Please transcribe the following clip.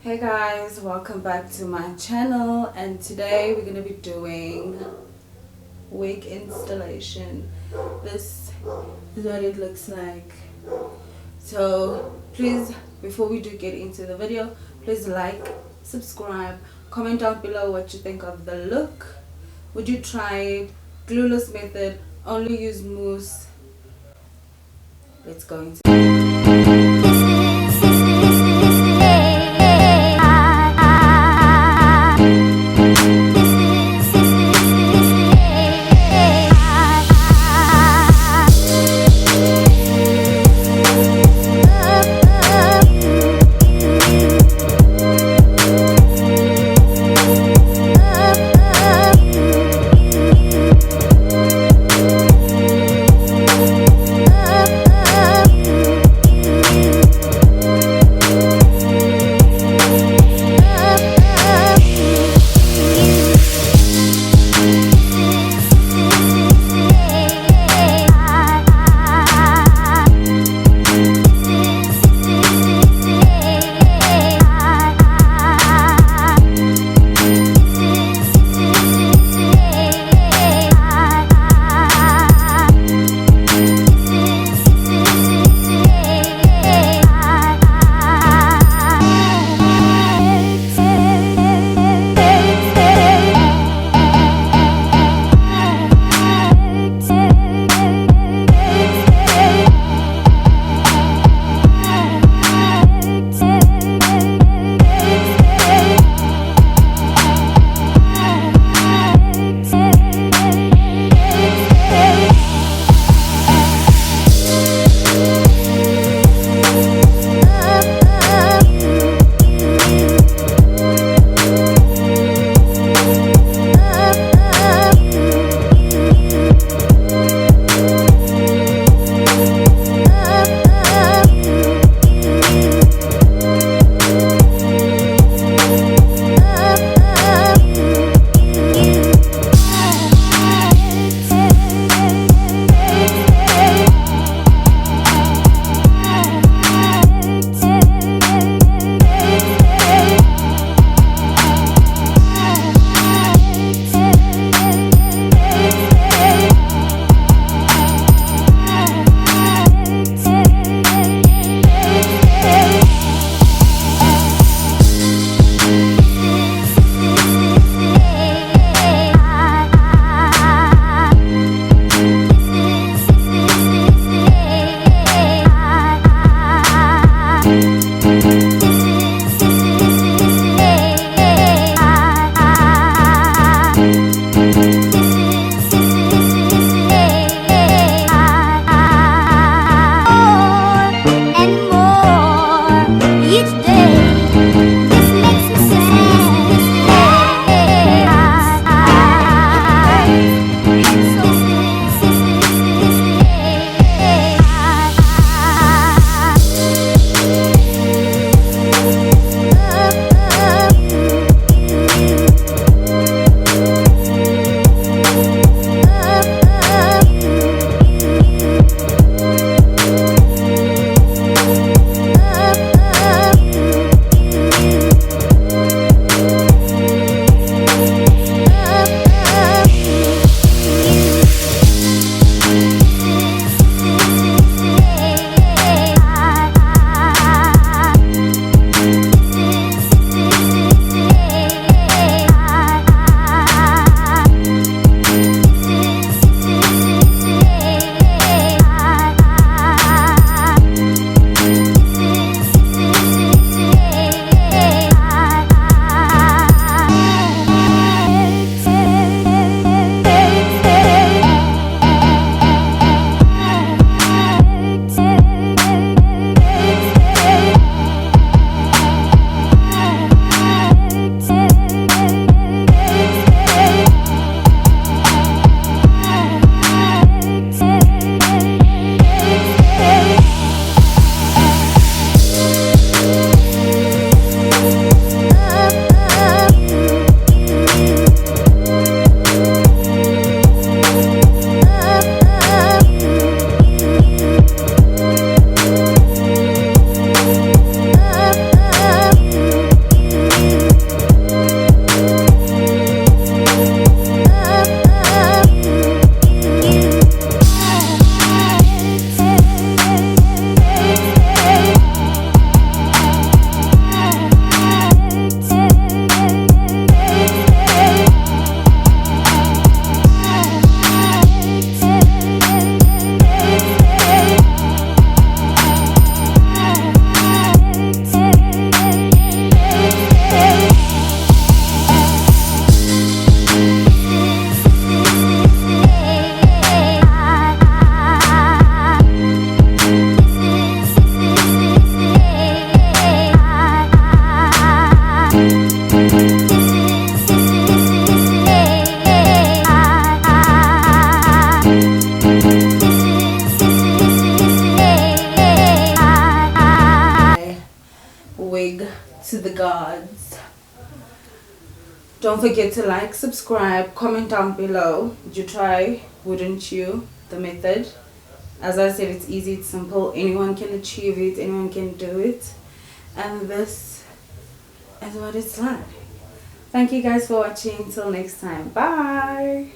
Hey guys, welcome back to my channel, and today we're gonna be doing wig installation. This is what it looks like. So please, before we do get into the video, please like, subscribe, comment down below what you think of the look. Would you try glueless method, only use mousse? Let's go into to the gods. Don't forget to like, subscribe, comment down below. Would you try? Wouldn't you? The method. As I said, it's easy, it's simple. Anyone can achieve it. Anyone can do it. And this is what it's like. Thank you guys for watching. Till next time. Bye.